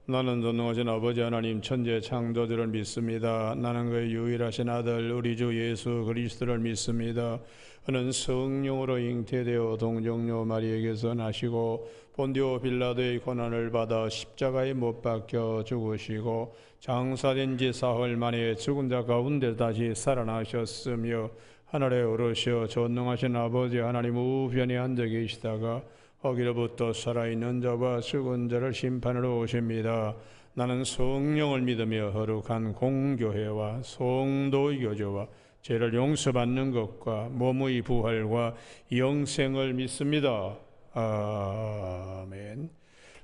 나는 전능하신 아버지 하나님 천재 창조주를 믿습니다. 나는 그의 유일하신 아들 우리 주 예수 그리스도를 믿습니다. 그는 성령으로 잉태되어 동정녀 마리에게서 나시고 본디오 빌라도의 고난을 받아 십자가에 못 박혀 죽으시고 장사된 지 사흘 만에 죽은 자 가운데 다시 살아나셨으며 하늘에 오르셔 전능하신 아버지 하나님 우편에 앉아 계시다가 거기로부터 살아있는 자와 죽은 자를 심판으로 오십니다. 나는 성령을 믿으며 거룩한 공교회와 성도의 교제와 죄를 용서받는 것과 몸의 부활과 영생을 믿습니다. 아멘.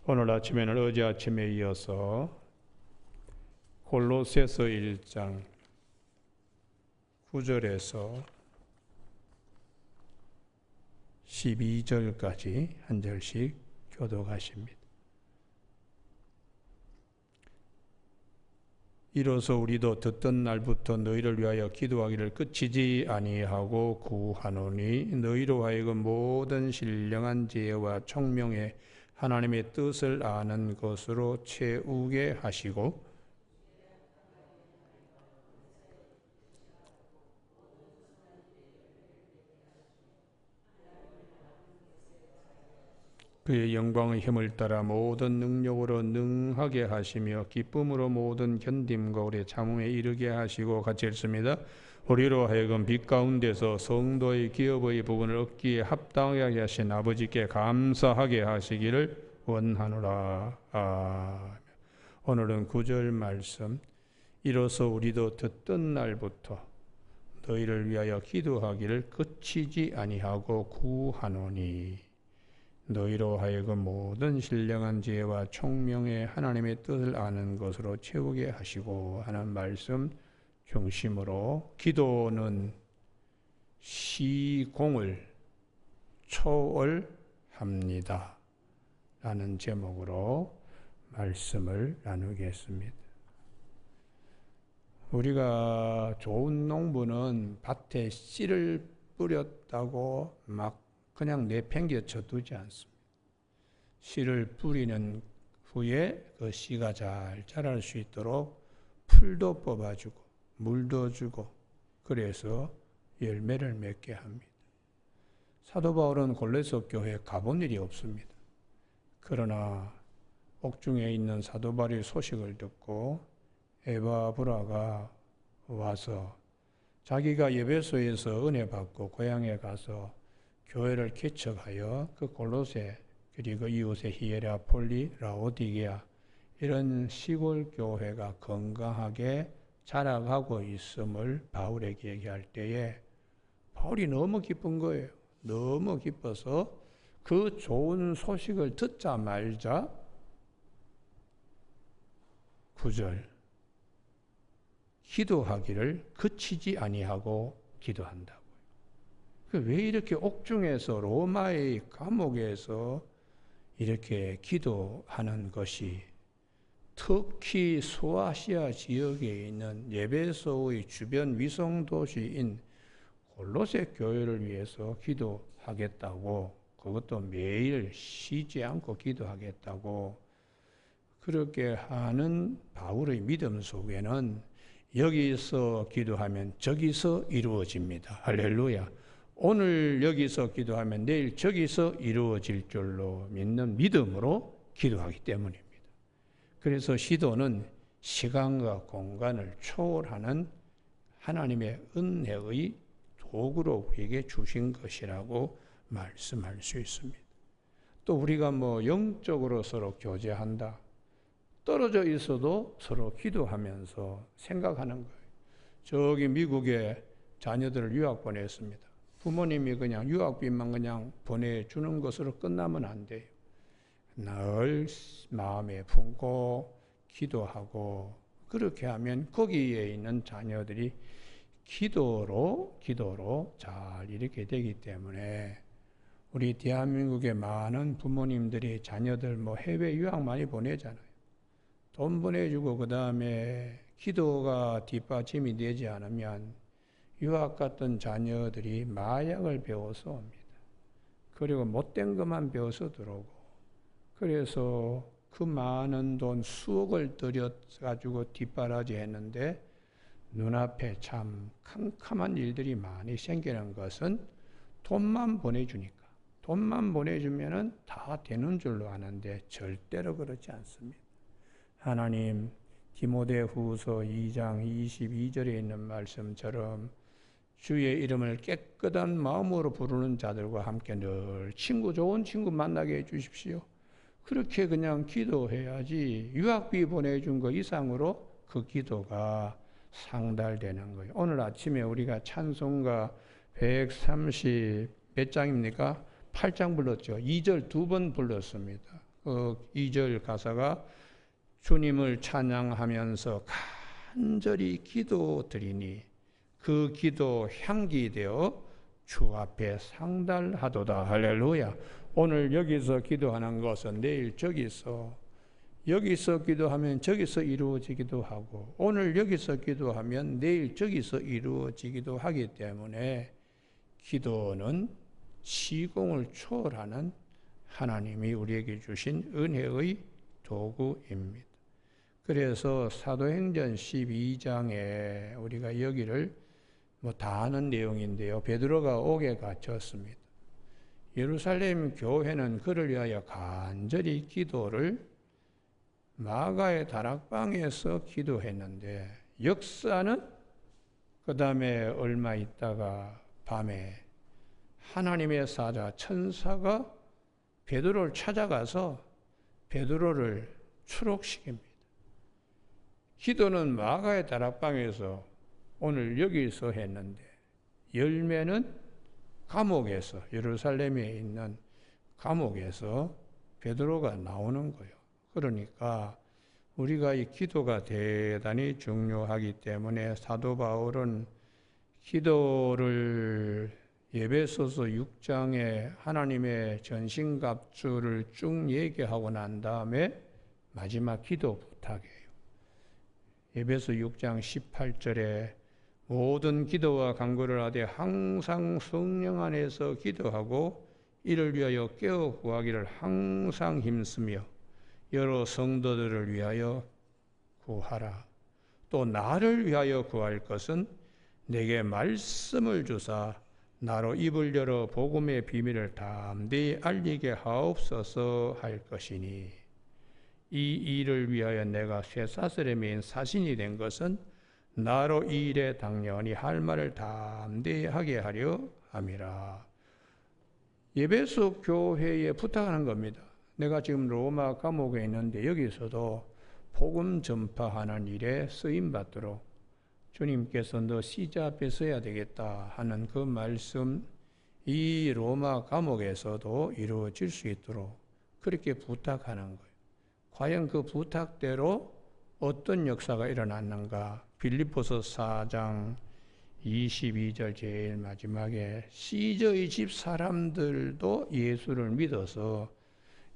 오늘 아침에는 어제 아침에 이어서 골로새서 1장 9절에서 12절까지 한 절씩 교독하십니다. 이로써 우리도 듣던 날부터 너희를 위하여 기도하기를 그치지 아니하고 구하노니 너희로 하여금 모든 신령한 지혜와 총명에 하나님의 뜻을 아는 것으로 채우게 하시고 그의 영광의 힘을 따라 모든 능력으로 능하게 하시며 기쁨으로 모든 견딤과 우리의 참음에 이르게 하시고 같이 읽습니다. 우리로 하여금 빛 가운데서 성도의 기업의 부분을 얻기에 합당하게 하신 아버지께 감사하게 하시기를 원하노라. 오늘은 9절 말씀. 이로써 우리도 듣던 날부터 너희를 위하여 기도하기를 그치지 아니하고 구하노니 너희로 하여금 모든 신령한 지혜와 총명에 하나님의 뜻을 아는 것으로 채우게 하시고 하는 말씀 중심으로 기도는 시공을 초월합니다 라는 제목으로 말씀을 나누겠습니다. 우리가 좋은 농부는 밭에 씨를 뿌렸다고 막 그냥 내팽개쳐 두지 않습니다. 씨를 뿌리는 후에 그 씨가 잘 자랄 수 있도록 풀도 뽑아주고 물도 주고 그래서 열매를 맺게 합니다. 사도 바울은 골로새 교회에 가본 일이 없습니다. 그러나 옥중에 있는 사도 바울의 소식을 듣고 에바브라가 와서 자기가 에베소에서 은혜 받고 고향에 가서 교회를 개척하여 그 골로새 그리고 이웃의 히에라폴리, 라오디게아 이런 시골 교회가 건강하게 자라가고 있음을 바울에게 얘기할 때에 바울이 너무 기쁜 거예요. 너무 기뻐서 그 좋은 소식을 듣자마자 9절 기도하기를 그치지 아니하고 기도한다고요. 왜 이렇게 옥중에서 로마의 감옥에서 이렇게 기도하는 것이 특히 소아시아 지역에 있는 에베소의 주변 위성 도시인 골로새 교회를 위해서 기도하겠다고 그것도 매일 쉬지 않고 기도하겠다고 그렇게 하는 바울의 믿음 속에는 여기서 기도하면 저기서 이루어집니다. 할렐루야. 오늘 여기서 기도하면 내일 저기서 이루어질 줄로 믿는 믿음으로 기도하기 때문입니다. 그래서 시도는 시간과 공간을 초월하는 하나님의 은혜의 도구로 우리에게 주신 것이라고 말씀할 수 있습니다. 또 우리가 영적으로 서로 교제한다. 떨어져 있어도 서로 기도하면서 생각하는 거예요. 저기 미국에 자녀들을 유학 보냈습니다. 부모님이 그냥 유학비만 그냥 보내주는 것으로 끝나면 안 돼요. 늘 마음에 품고 기도하고 그렇게 하면 거기에 있는 자녀들이 기도로 잘 이렇게 되기 때문에 우리 대한민국의 많은 부모님들이 자녀들 해외 유학 많이 보내잖아요. 돈 보내주고 그 다음에 기도가 뒷받침이 되지 않으면 유학 갔던 자녀들이 마약을 배워서 옵니다. 그리고 못된 것만 배워서 들어오고 그래서 그 많은 돈 수억을 들여가지고 뒷바라지 했는데 눈앞에 참 캄캄한 일들이 많이 생기는 것은 돈만 보내주니까. 돈만 보내주면은 다 되는 줄로 아는데 절대로 그렇지 않습니다. 하나님 디모데후서 2장 22절에 있는 말씀처럼 주의 이름을 깨끗한 마음으로 부르는 자들과 함께 늘 좋은 친구 만나게 해주십시오. 그렇게 그냥 기도해야지 유학비 보내준 거 이상으로 그 기도가 상달되는 거예요. 오늘 아침에 우리가 찬송가 130 몇 장입니까? 8장 불렀죠. 2절 2번 불렀습니다. 그 2절 가사가 주님을 찬양하면서 간절히 기도드리니 그 기도 향기 되어 주 앞에 상달하도다. 할렐루야. 오늘 여기서 기도하는 것은 내일 저기서, 여기서 기도하면 저기서 이루어지기도 하고, 오늘 여기서 기도하면 내일 저기서 이루어지기도 하기 때문에 기도는 시공을 초월하는 하나님이 우리에게 주신 은혜의 도구입니다. 그래서 사도행전 12장에 우리가 여기를 다 아는 내용인데요. 베드로가 옥에 갇혔습니다. 예루살렘 교회는 그를 위하여 간절히 기도를 마가의 다락방에서 기도했는데, 역사는 그 다음에 얼마 있다가 밤에 하나님의 사자 천사가 베드로를 찾아가서 베드로를 추록시킵니다. 기도는 마가의 다락방에서 오늘 여기서 했는데 열매는 감옥에서, 예루살렘에 있는 감옥에서 베드로가 나오는 거예요. 그러니까 우리가 이 기도가 대단히 중요하기 때문에 사도 바울은 기도를 에베소서 6장에 하나님의 전신갑주를 쭉 얘기하고 난 다음에 마지막 기도 부탁이에요. 에베소 6장 18절에 모든 기도와 간구를 하되 항상 성령 안에서 기도하고 이를 위하여 깨어 구하기를 항상 힘쓰며 여러 성도들을 위하여 구하라. 또 나를 위하여 구할 것은 내게 말씀을 주사 나로 입을 열어 복음의 비밀을 담대히 알리게 하옵소서 할 것이니, 이 일을 위하여 내가 쇠사슬에 매인 사신이 된 것은 나로 이 일에 당연히 할 말을 담대히 하게 하려 함이라. 에베소 교회에 부탁하는 겁니다. 내가 지금 로마 감옥에 있는데 여기서도 복음 전파하는 일에 쓰임 받도록 주님께서 너 시자 앞에 서야 되겠다 하는 그 말씀, 이 로마 감옥에서도 이루어질 수 있도록 그렇게 부탁하는 거예요. 과연 그 부탁대로 어떤 역사가 일어났는가? 빌립보서 4장 22절 제일 마지막에 시저의 집 사람들도 예수를 믿어서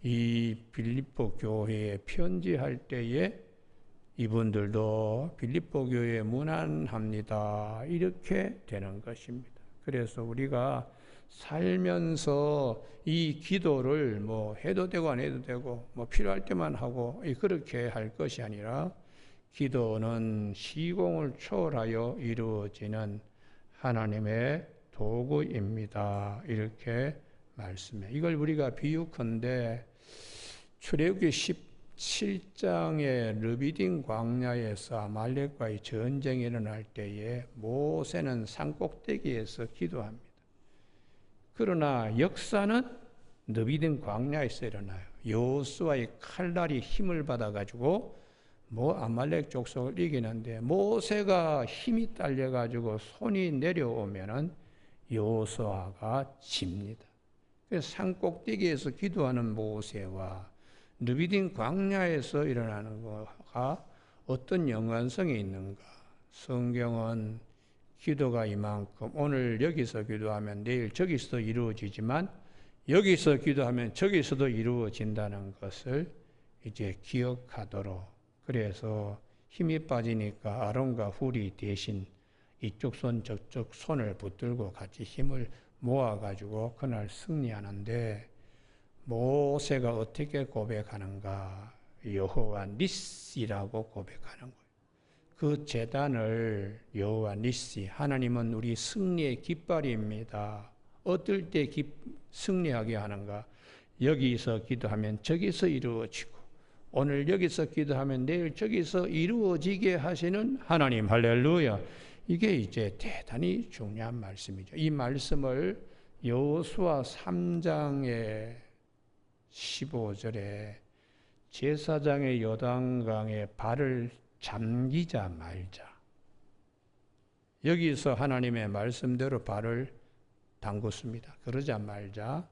이 빌립보 교회에 편지할 때에 이분들도 빌립보 교회에 문안합니다. 이렇게 되는 것입니다. 그래서 우리가 살면서 이 기도를 해도 되고 안 해도 되고 필요할 때만 하고 그렇게 할 것이 아니라 기도는 시공을 초월하여 이루어지는 하나님의 도구입니다. 이렇게 말씀해. 이걸 우리가 비유컨대 출애굽기 17장의 르비딤 광야에서 아말렉과의 전쟁이 일어날 때에 모세는 산꼭대기에서 기도합니다. 그러나 역사는 르비딤 광야에서 일어나요. 여호수아의 칼날이 힘을 받아가지고 아말렉 족속을 이기는데 모세가 힘이 딸려가지고 손이 내려오면은 여호수아가 집니다. 그래서 산꼭대기에서 기도하는 모세와 르비딤 광야에서 일어나는 것과 어떤 연관성이 있는가? 성경은 기도가 이만큼 오늘 여기서 기도하면 내일 저기서도 이루어지지만 여기서 기도하면 저기서도 이루어진다는 것을 이제 기억하도록, 그래서 힘이 빠지니까 아론과 훌이 대신 이쪽 손 저쪽 손을 붙들고 같이 힘을 모아가지고 그날 승리하는데 모세가 어떻게 고백하는가? 여호와 니시라고 고백하는 거예요. 그 제단을 여호와 니시, 하나님은 우리 승리의 깃발입니다. 어떨 때 승리하게 하는가? 여기서 기도하면 저기서 이루어지고, 오늘 여기서 기도하면 내일 저기서 이루어지게 하시는 하나님, 할렐루야. 이게 이제 대단히 중요한 말씀이죠. 이 말씀을 여호수아 3장의 15절에 제사장의 요단강에 발을 잠기자 말자. 여기서 하나님의 말씀대로 발을 담궜습니다. 그러자 말자.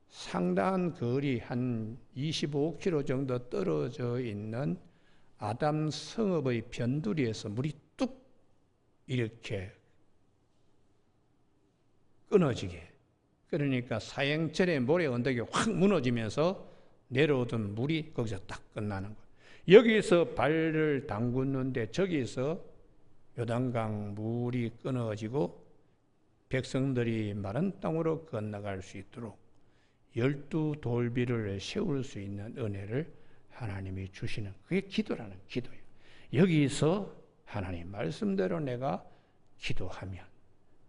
상당한 거리 한 25km 정도 떨어져 있는 아담 성읍의 변두리에서 물이 뚝 이렇게 끊어지게. 그러니까 사형철의 모래 언덕이 확 무너지면서 내려오던 물이 거기서 딱 끝나는 거예요. 여기서 발을 담궜는데 저기서 요단강 물이 끊어지고 백성들이 마른 땅으로 건너갈 수 있도록 12돌비를 세울 수 있는 은혜를 하나님이 주시는, 그게 기도라는 기도예요. 여기서 하나님 말씀대로 내가 기도하면,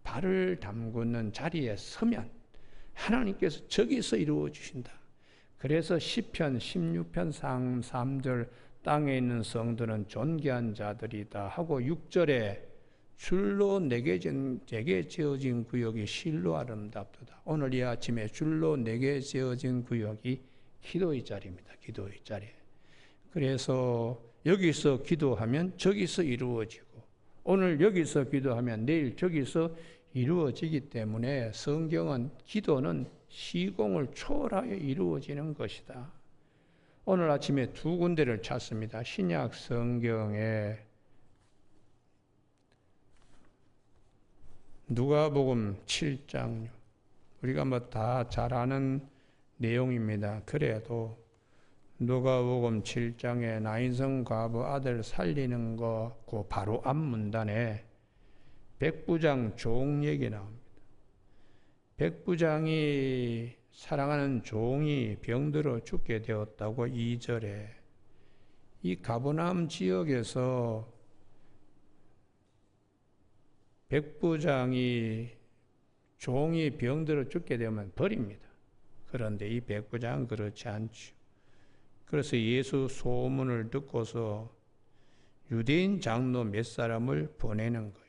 발을 담그는 자리에 서면 하나님께서 저기서 이루어 주신다. 그래서 시편 16편 3절 땅에 있는 성들은 존귀한 자들이다 하고 6절에 줄로 내게 지어진 구역이 실로 아름답도다. 오늘 이 아침에 줄로 내게 지어진 구역이 기도의 자리입니다. 기도의 자리. 그래서 여기서 기도하면 저기서 이루어지고, 오늘 여기서 기도하면 내일 저기서 이루어지기 때문에 성경은, 기도는 시공을 초월하여 이루어지는 것이다. 오늘 아침에 두 군데를 찾습니다. 신약 성경에 누가복음 7장, 우리가 뭐 다 잘 아는 내용입니다. 그래도 누가복음 7장에 나인성 과부 아들 살리는 거 그 바로 앞 문단에 백부장 종 얘기 나옵니다. 백부장이 사랑하는 종이 병들어 죽게 되었다고 2절에, 이 가버나움 지역에서 백부장이 종이 병들어 죽게 되면 버립니다. 그런데 이 백부장은 그렇지 않죠. 그래서 예수 소문을 듣고서 유대인 장로 몇 사람을 보내는 거예요.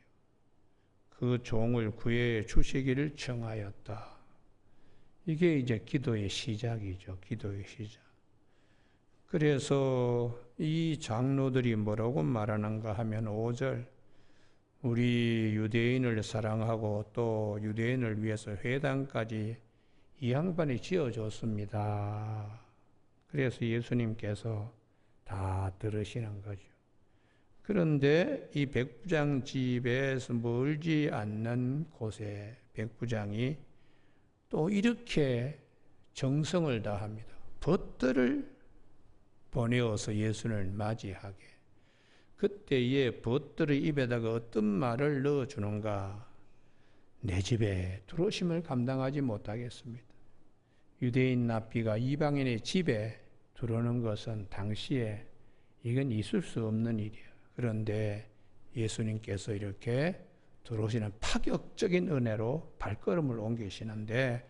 그 종을 구해 주시기를 청하였다. 이게 이제 기도의 시작이죠. 기도의 시작. 그래서 이 장로들이 뭐라고 말하는가 하면 5절, 우리 유대인을 사랑하고 또 유대인을 위해서 회당까지 이 양반이 지어줬습니다. 그래서 예수님께서 다 들으시는 거죠. 그런데 이 백부장 집에서 멀지 않는 곳에 백부장이 또 이렇게 정성을 다합니다. 벗들을 보내어서 예수를 맞이하게. 그때에 벗들의 입에다가 어떤 말을 넣어주는가? 내 집에 들어오심을 감당하지 못하겠습니다. 유대인 납비가 이방인의 집에 들어오는 것은 당시에 이건 있을 수 없는 일이야. 그런데 예수님께서 이렇게 들어오시는 파격적인 은혜로 발걸음을 옮기시는데,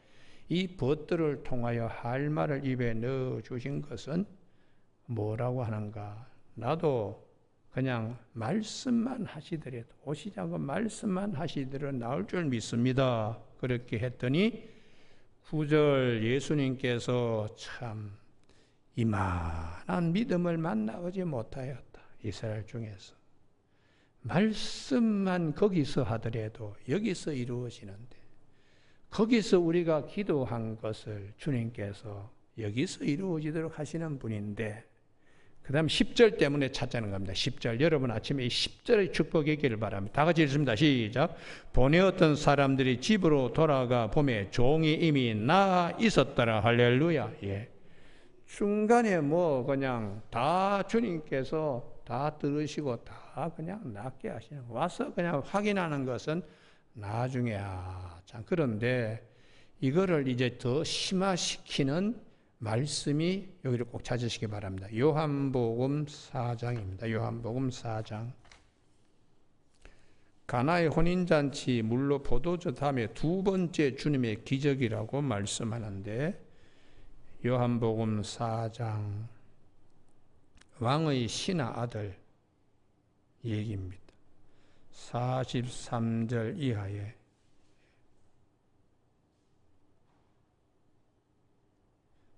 이 벗들을 통하여 할 말을 입에 넣어주신 것은 뭐라고 하는가? 나도 그냥 말씀만 하시더라도, 오시지 않고 말씀만 하시더라도 나올 줄 믿습니다. 그렇게 했더니 9절 예수님께서 참 이만한 믿음을 만나보지 못하였다. 이스라엘 중에서. 말씀만 거기서 하더라도 여기서 이루어지는데, 거기서 우리가 기도한 것을 주님께서 여기서 이루어지도록 하시는 분인데, 그 다음 10절 때문에 찾자는 겁니다. 10절. 여러분 아침에 이 10절의 축복이 있기를 바랍니다. 다 같이 읽습니다. 시작. 보내었던 사람들이 집으로 돌아가 보매 종이 이미 나아 있었더라. 할렐루야. 예. 중간에 뭐 그냥 다 주님께서 다 들으시고 다 그냥 낫게 하시는, 와서 그냥 확인하는 것은 나중에야. 참, 그런데 이거를 이제 더 심화시키는 말씀이 여기를 꼭 찾으시기 바랍니다. 요한복음 4장입니다. 요한복음 4장. 가나의 혼인잔치 물로 포도주 다음에 두 번째 주님의 기적이라고 말씀하는데, 요한복음 4장 왕의 신하 아들 얘기입니다. 43절 이하에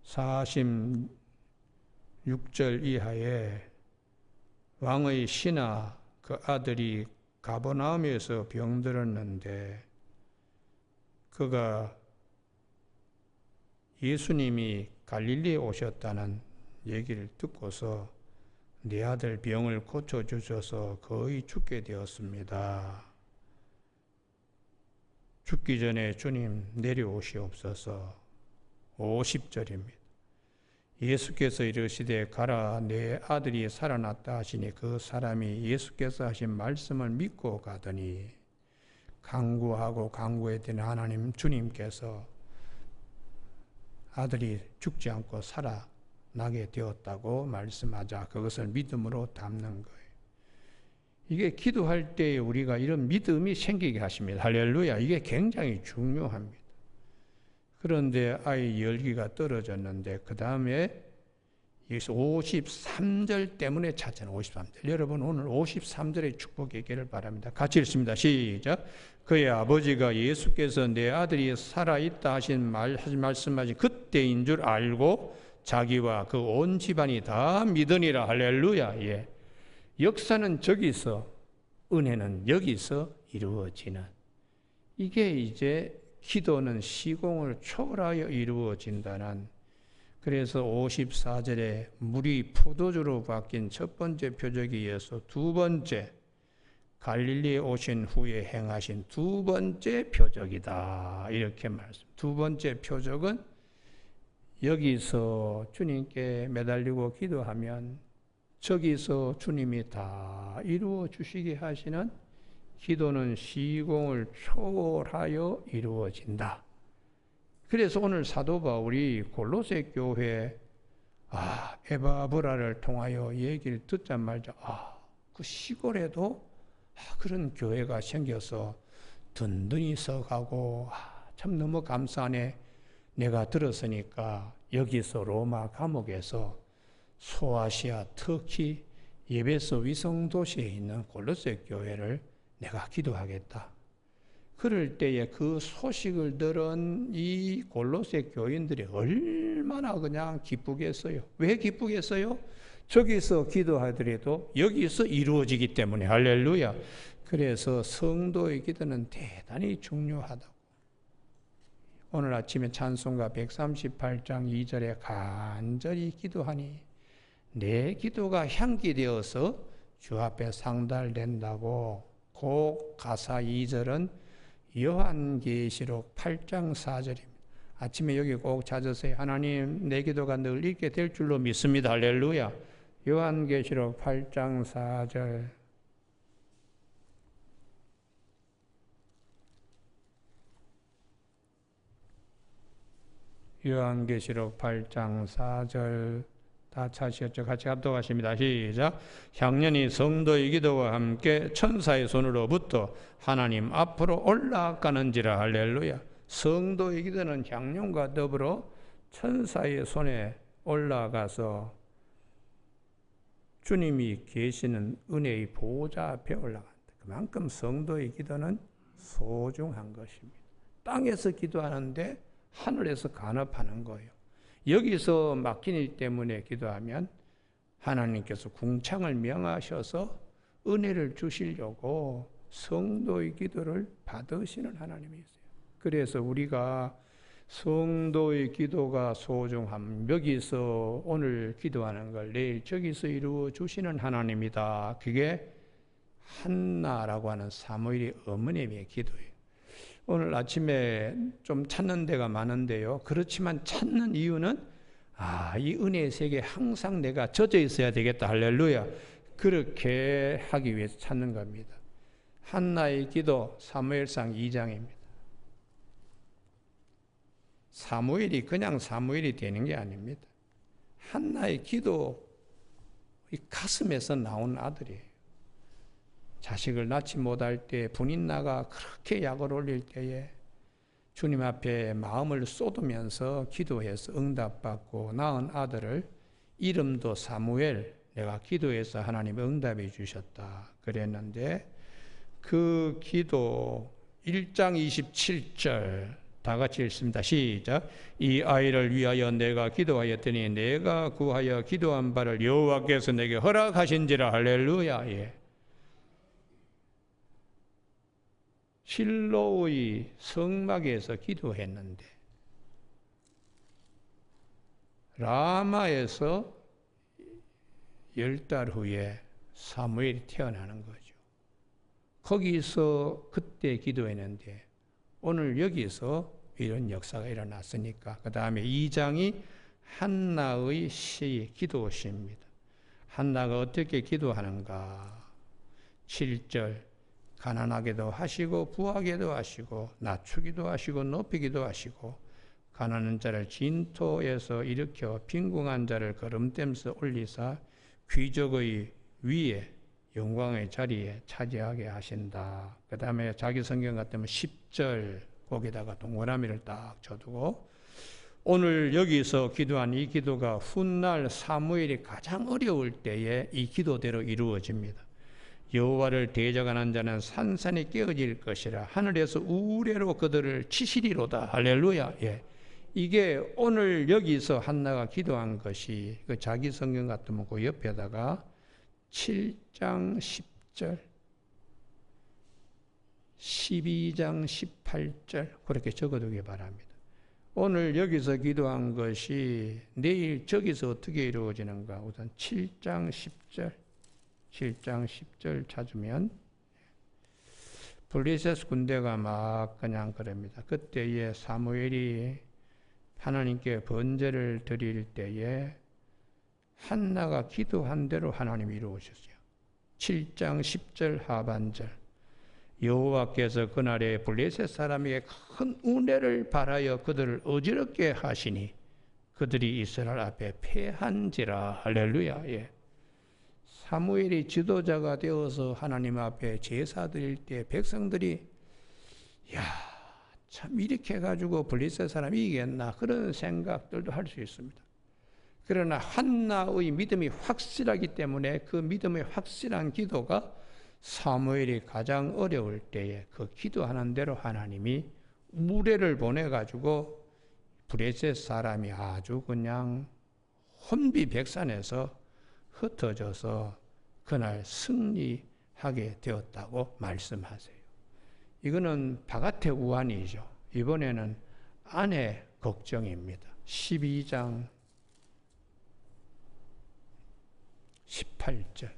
46절 이하에 왕의 신하 그 아들이 가버나움에서 병들었는데, 그가 예수님이 갈릴리에 오셨다는 얘기를 듣고서 내 아들 병을 고쳐주셔서 거의 죽게 되었습니다. 죽기 전에 주님 내려오시옵소서. 50절입니다. 예수께서 이르시되 가라, 내 아들이 살아났다 하시니 그 사람이 예수께서 하신 말씀을 믿고 가더니 간구하고 간구했더니 하나님 주님께서 아들이 죽지 않고 살아나게 되었다고 말씀하자 그것을 믿음으로 담는 거예요. 이게 기도할 때 우리가 이런 믿음이 생기게 하십니다. 할렐루야. 이게 굉장히 중요합니다. 그런데 아이 열기가 떨어졌는데 그 다음에 53절 때문에 찾잖아요. 53절. 여러분 오늘 53절의 축복이 있기를 바랍니다. 같이 읽습니다. 시작. 그의 아버지가 예수께서 내 아들이 살아있다 하신 말씀하신 그때인 줄 알고 자기와 그 온 집안이 다 믿으니라. 할렐루야. 예. 역사는 저기서, 은혜는 여기서 이루어지는, 이게 이제 기도는 시공을 초월하여 이루어진다는, 그래서 54절에 물이 포도주로 바뀐 첫 번째 표적에 이어서 두 번째, 갈릴리에 오신 후에 행하신 두 번째 표적이다. 이렇게 말씀. 두 번째 표적은 여기서 주님께 매달리고 기도하면 저기서 주님이 다 이루어 주시게 하시는, 기도는 시공을 초월하여 이루어진다. 그래서 오늘 사도 바울이 골로새 교회 에바브라를 통하여 얘기를 듣자마자 그 시골에도 그런 교회가 생겨서 든든히 서가고 참 너무 감사하네. 내가 들었으니까 여기서 로마 감옥에서 소아시아, 터키, 예베소 위성도시에 있는 골로새 교회를 내가 기도하겠다. 그럴 때에 그 소식을 들은 이 골로새 교인들이 얼마나 그냥 기쁘겠어요. 왜 기쁘겠어요? 저기서 기도하더라도 여기서 이루어지기 때문에. 할렐루야. 그래서 성도의 기도는 대단히 중요하다고. 오늘 아침에 찬송가 138장 2절에 간절히 기도하니 내 기도가 향기 되어서 주 앞에 상달된다고. 그 가사 2절은 요한계시록 8장 4절입니다. 아침에 여기 꼭 찾으세요. 하나님 내 기도가 늘 읽게 될 줄로 믿습니다. 할렐루야. 요한계시록 8장 4절. 요한계시록 8장 4절 다 찾으셨죠? 같이 합독하십니다. 시작. 향년이 성도의 기도와 함께 천사의 손으로부터 하나님 앞으로 올라가는지라. 할렐루야. 성도의 기도는 향년과 더불어 천사의 손에 올라가서 주님이 계시는 은혜의 보호자 앞에 올라간다. 그만큼 성도의 기도는 소중한 것입니다. 땅에서 기도하는데 하늘에서 간섭하는 거예요. 여기서 막힌 일 때문에 기도하면 하나님께서 궁창을 명하셔서 은혜를 주시려고 성도의 기도를 받으시는 하나님이세요. 그래서 우리가 성도의 기도가 소중함, 여기서 오늘 기도하는 걸 내일 저기서 이루어 주시는 하나님이다. 그게 한나라고 하는 사무엘의 어머님의 기도예요. 오늘 아침에 좀 찾는 데가 많은데요. 그렇지만 찾는 이유는 이 은혜의 세계에 항상 내가 젖어 있어야 되겠다. 할렐루야. 그렇게 하기 위해서 찾는 겁니다. 한나의 기도 사무엘상 2장입니다. 사무엘이 그냥 사무엘이 되는 게 아닙니다. 한나의 기도, 이 가슴에서 나온 아들이에요. 자식을 낳지 못할 때 분인나가 그렇게 약을 올릴 때에 주님 앞에 마음을 쏟으면서 기도해서 응답받고 낳은 아들을 이름도 사무엘, 내가 기도해서 하나님 응답해 주셨다 그랬는데, 그 기도 1장 27절 다 같이 읽습니다. 시작. 이 아이를 위하여 내가 기도하였더니 내가 구하여 기도한 바를 여호와께서 내게 허락하신지라. 할렐루야. 예. 실로의 성막에서 기도했는데 라마에서 10달 후에 사무엘이 태어나는 거죠. 거기서 그때 기도했는데 오늘 여기서 이런 역사가 일어났으니까 그 다음에 2장이 한나의 시 기도시입니다. 한나가 어떻게 기도하는가. 7절 가난하게도 하시고 부하게도 하시고 낮추기도 하시고 높이기도 하시고 가난한 자를 진토에서 일으켜 빈궁한 자를 걸음댐서 올리사 귀족의 위에 영광의 자리에 차지하게 하신다. 그 다음에 자기 성경 같으면 10절 거기다가 동그라미를 딱 쳐두고 오늘 여기서 기도한 이 기도가 훗날 사무엘이 가장 어려울 때에 이 기도대로 이루어집니다. 여호와를 대적하는 자는 산산이 깨어질 것이라. 하늘에서 우레로 그들을 치시리로다. 할렐루야. 예. 이게 오늘 여기서 한나가 기도한 것이 그 자기 성경 같으면 그 옆에다가 7장 10절, 12장 18절 그렇게 적어두기 바랍니다. 오늘 여기서 기도한 것이 내일 저기서 어떻게 이루어지는가. 우선 7장 10절, 7장 10절 찾으면 블레셋 군대가 막 그냥 그럽니다. 그때에 사무엘이 하나님께 번제를 드릴 때에 한나가 기도한 대로 하나님이 이루어졌어요. 7장 10절 하반절 여호와께서 그날에 블레셋 사람에게 큰 운해를 발하여 그들을 어지럽게 하시니 그들이 이스라엘 앞에 패한지라. 할렐루야. 예. 사무엘이 지도자가 되어서 하나님 앞에 제사 드릴 때 백성들이 야, 참 이렇게 해가지고 블레셋 사람이 이기겠나 그런 생각들도 할 수 있습니다. 그러나 한나의 믿음이 확실하기 때문에 그 믿음의 확실한 기도가 사무엘이 가장 어려울 때에 그 기도하는 대로 하나님이 우레를 보내가지고 블레셋 사람이 아주 그냥 혼비백산해서 흩어져서 그날 승리하게 되었다고 말씀하세요. 이거는 바깥의 우환이죠. 이번에는 안의 걱정입니다. 12장 18절.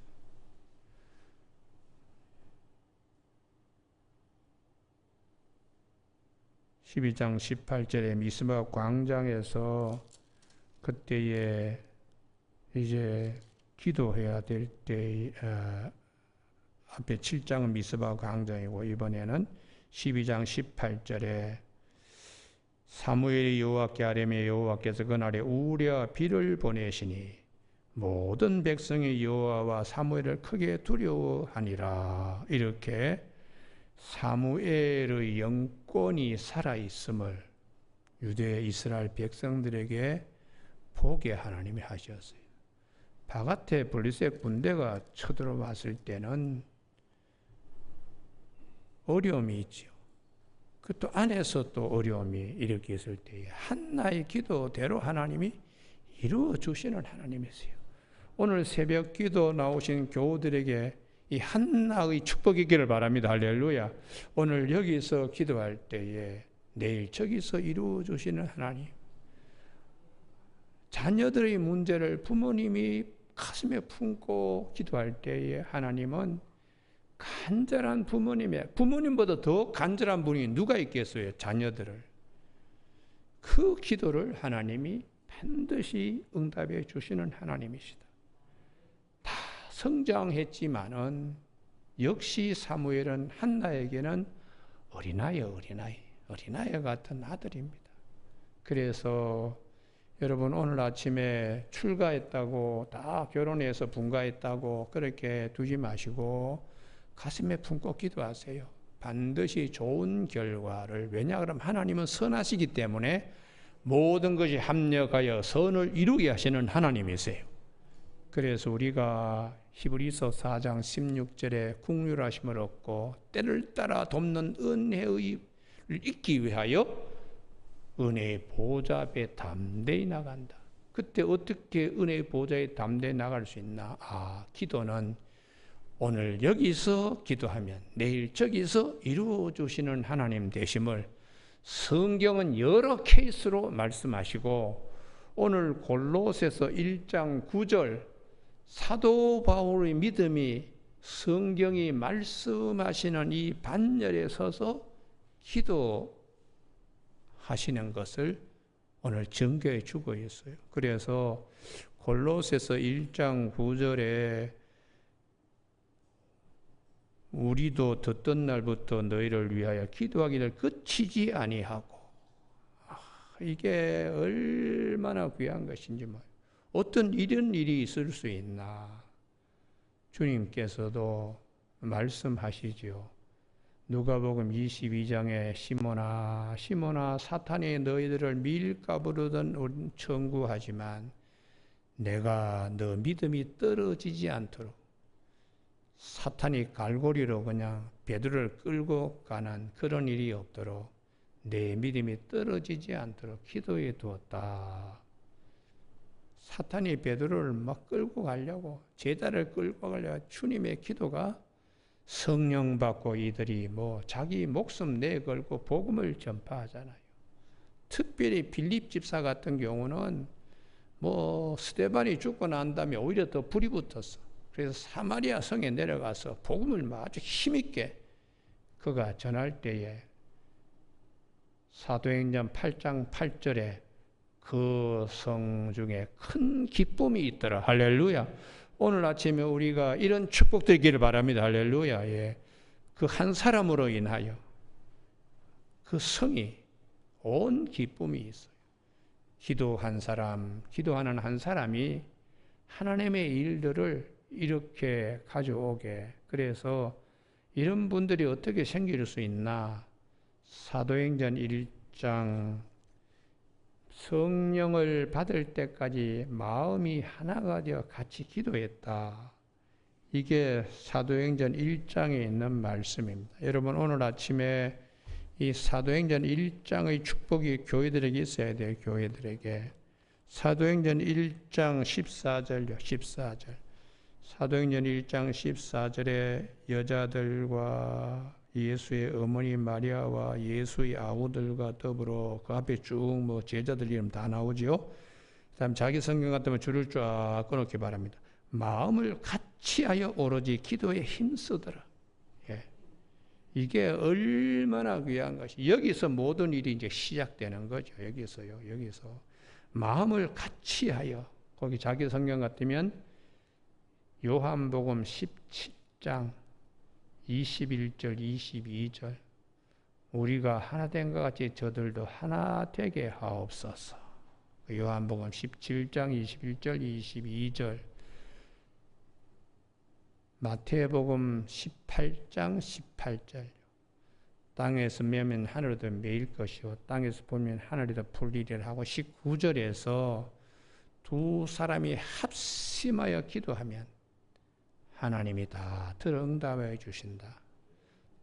12장 18절에 미스바 광장에서 그때에 이제 기도해야 될 때 앞에 7장은 미스바 광장이고 이번에는 12장 18절에 사무엘이 여호와께 아뢰매 여호와께서 그날에 우레와 비를 보내시니 모든 백성이 여호와와 사무엘을 크게 두려워하니라. 이렇게 사무엘의 영권이 살아있음을 유대 이스라엘 백성들에게 보게 하나님이 하셨어요. 바깥에 블레셋 군대가 쳐들어왔을 때는 어려움이 있죠. 그 또 안에서 또 어려움이 이렇게 있을 때에 한나의 기도대로 하나님이 이루어 주시는 하나님이세요. 오늘 새벽 기도 나오신 교우들에게 이 한나의 축복이 있기를 바랍니다. 할렐루야. 오늘 여기서 기도할 때에 내일 저기서 이루어 주시는 하나님. 자녀들의 문제를 부모님이 가슴에 품고 기도할 때에 하나님은 간절한 부모님보다 더 간절한 분이 누가 있겠어요? 자녀들을. 그 기도를 하나님이 반드시 응답해 주시는 하나님이시다. 다 성장했지만은 역시 사무엘은 한나에게는 어린아이 같은 아들입니다. 그래서 여러분 오늘 아침에 출가했다고 다 결혼해서 분가했다고 그렇게 두지 마시고 가슴에 품고 기도하세요. 반드시 좋은 결과를, 왜냐 그러면 하나님은 선하시기 때문에 모든 것이 합력하여 선을 이루게 하시는 하나님이세요. 그래서 우리가 히브리서 4장 16절에 긍휼하심을 얻고 때를 따라 돕는 은혜를 잊기 위하여 은혜의 보좌 앞에 담대히 나간다. 그때 어떻게 은혜의 보좌에 담대히 나갈 수 있나? 기도는 오늘 여기서 기도하면 내일 저기서 이루어 주시는 하나님 되심을 성경은 여러 케이스로 말씀하시고, 오늘 골로새서 1장 9절 사도 바울의 믿음이 성경이 말씀하시는 이 반열에 서서 기도하시는 것을 오늘 증거해 주고 있어요. 그래서 골로새서 1장 9절에 우리도 듣던 날부터 너희를 위하여 기도하기를 그치지 아니하고, 이게 얼마나 귀한 것인지 말이에요. 어떤 이런 일이 있을 수 있나? 주님께서도 말씀하시지요. 누가복음 22장에 시몬아 사탄이 너희들을 밀가부르던 청구하지만 내가 너 믿음이 떨어지지 않도록, 사탄이 갈고리로 그냥 베드로를 끌고 가는 그런 일이 없도록 내 믿음이 떨어지지 않도록 기도해 두었다. 사탄이 베드로를 막 끌고 가려고, 제자를 끌고 가려고, 주님의 기도가 성령 받고 이들이 자기 목숨 내걸고 복음을 전파하잖아요. 특별히 빌립 집사 같은 경우는 스데반이 죽고 난 다음에 오히려 더 불이 붙었어. 그래서 사마리아 성에 내려가서 복음을 아주 힘있게 그가 전할 때에 사도행전 8장 8절에 그 성 중에 큰 기쁨이 있더라. 할렐루야. 오늘 아침에 우리가 이런 축복 되기를 바랍니다. 할렐루야. 예. 그 한 사람으로 인하여 그 성이 온 기쁨이 있어요. 기도하는 한 사람이 하나님의 일들을 이렇게 가져오게. 그래서 이런 분들이 어떻게 생길 수 있나? 사도행전 1장 성령을 받을 때까지 마음이 하나가 되어 같이 기도했다. 이게 사도행전 1장에 있는 말씀입니다. 여러분 오늘 아침에 이 사도행전 1장의 축복이 교회들에게 있어야 돼요. 교회들에게. 사도행전 1장 14절요. 14절. 사도행전 1장 14절에 여자들과 예수의 어머니 마리아와 예수의 아우들과 더불어 그 앞에 쭉 제자들 이름 다 나오지요. 그다음 자기 성경 같으면 줄을 쫙 끊었기 바랍니다. 마음을 같이하여 오로지 기도에 힘쓰더라. 예. 이게 얼마나 귀한 것이. 여기서 모든 일이 이제 시작되는 거죠. 여기서 마음을 같이하여. 거기 자기 성경 같으면 요한복음 17장 21절 22절 우리가 하나 된 것 같이 저들도 하나 되게 하옵소서. 요한복음 17장 21절 22절 마태복음 18장 18절 땅에서 매면 하늘에 더 매일 것이요 땅에서 보면 하늘에 더 풀리리라 하고 19절에서 두 사람이 합심하여 기도하면 하나님이 다 들어 응답해 주신다.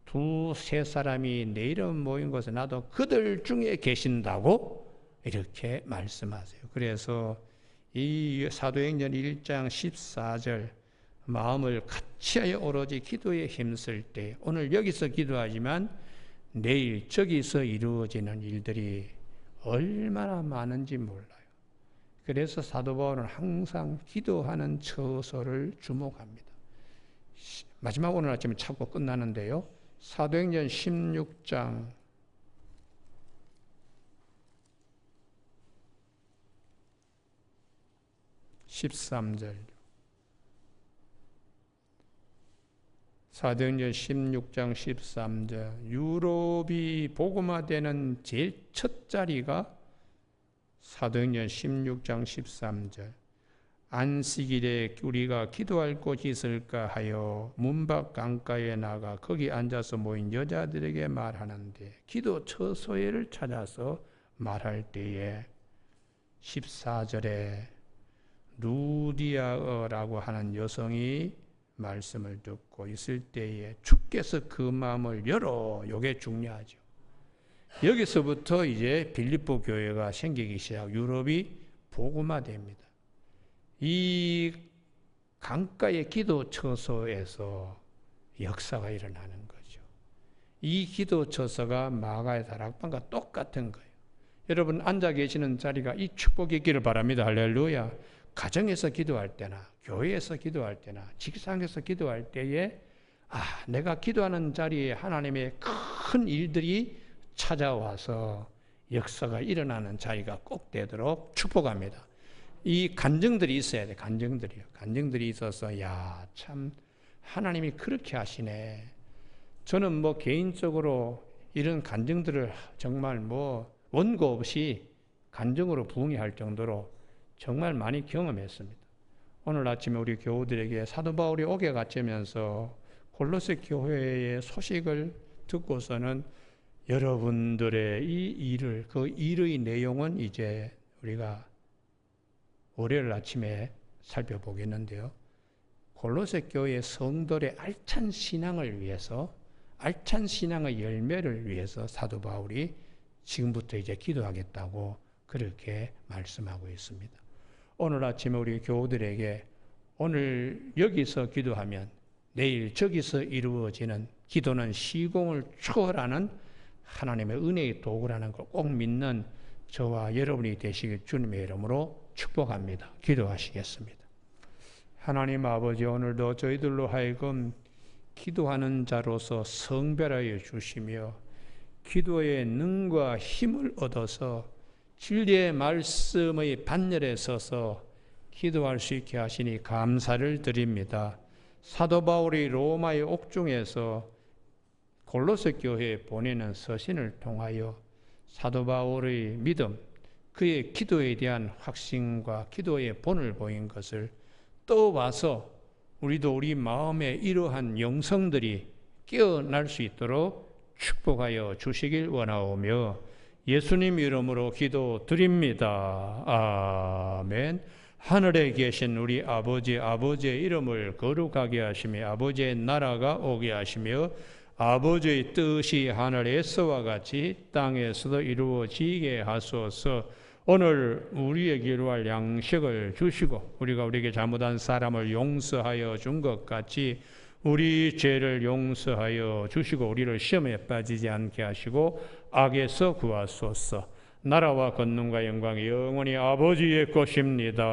두세 사람이 내 이름 모인 곳에 나도 그들 중에 계신다고 이렇게 말씀하세요. 그래서 이 사도행전 1장 14절 마음을 같이하여 오로지 기도에 힘쓸 때 오늘 여기서 기도하지만 내일 저기서 이루어지는 일들이 얼마나 많은지 몰라요. 그래서 사도 바울은 항상 기도하는 처소를 주목합니다. 마지막 오늘 아침에 찾고 끝나는데요. 사도행전 16장 13절 사도행전 16장 13절 유럽이 복음화되는 제일 첫 자리가 사도행전 16장 13절 안식일에 우리가 기도할 곳이 있을까 하여 문 밖 강가에 나가 거기 앉아서 모인 여자들에게 말하는데 기도 처소에를 찾아서 말할 때에 14절에 루디아라고 하는 여성이 말씀을 듣고 있을 때에 주께서 그 마음을 열어. 이게 중요하죠. 여기서부터 이제 빌립보 교회가 생기기 시작, 유럽이 복음화됩니다. 이 강가의 기도 처소에서 역사가 일어나는 거죠. 이 기도 처소가 마가의 다락방과 똑같은 거예요. 여러분 앉아 계시는 자리가 이 축복이 있기를 바랍니다. 할렐루야. 가정에서 기도할 때나 교회에서 기도할 때나 직장에서 기도할 때에 내가 기도하는 자리에 하나님의 큰 일들이 찾아와서 역사가 일어나는 자리가 꼭 되도록 축복합니다. 이 간증들이 있어야 돼. 간증들이 있어서 참 하나님이 그렇게 하시네. 저는 개인적으로 이런 간증들을 정말 원고 없이 간증으로 부응할 정도로 정말 많이 경험했습니다. 오늘 아침에 우리 교우들에게 사도 바울이 옥에 갇히면서 골로새 교회의 소식을 듣고서는 여러분들의 이 일을, 그 일의 내용은 이제 우리가 월요일 아침에 살펴보겠는데요. 골로새 교회 성도의 알찬 신앙을 위해서, 알찬 신앙의 열매를 위해서 사도 바울이 지금부터 이제 기도하겠다고 그렇게 말씀하고 있습니다. 오늘 아침에 우리 교우들에게 오늘 여기서 기도하면 내일 저기서 이루어지는 기도는 시공을 초월하는 하나님의 은혜의 도구라는 걸 꼭 믿는 저와 여러분이 되시길 주님의 이름으로 축복합니다. 기도하시겠습니다. 하나님 아버지, 오늘도 저희들로 하여금 기도하는 자로서 성별하여 주시며 기도의 능과 힘을 얻어서 진리의 말씀의 반열에 서서 기도할 수 있게 하시니 감사를 드립니다. 사도 바울이 로마의 옥중에서 골로새 교회에 보내는 서신을 통하여 사도 바울의 믿음, 그의 기도에 대한 확신과 기도의 본을 보인 것을 떠와서 우리도 우리 마음에 이러한 영성들이 깨어날 수 있도록 축복하여 주시길 원하오며 예수님 이름으로 기도드립니다. 아멘. 하늘에 계신 우리 아버지, 아버지의 이름을 거룩하게 하시며 아버지의 나라가 오게 하시며 아버지의 뜻이 하늘에서와 같이 땅에서도 이루어지게 하소서. 오늘 우리에게 할 양식을 주시고 우리가 우리에게 잘못한 사람을 용서하여 준 것 같이 우리 죄를 용서하여 주시고 우리를 시험에 빠지지 않게 하시고 악에서 구하소서. 나라와 권능과 영광이 영원히 아버지의 것입니다.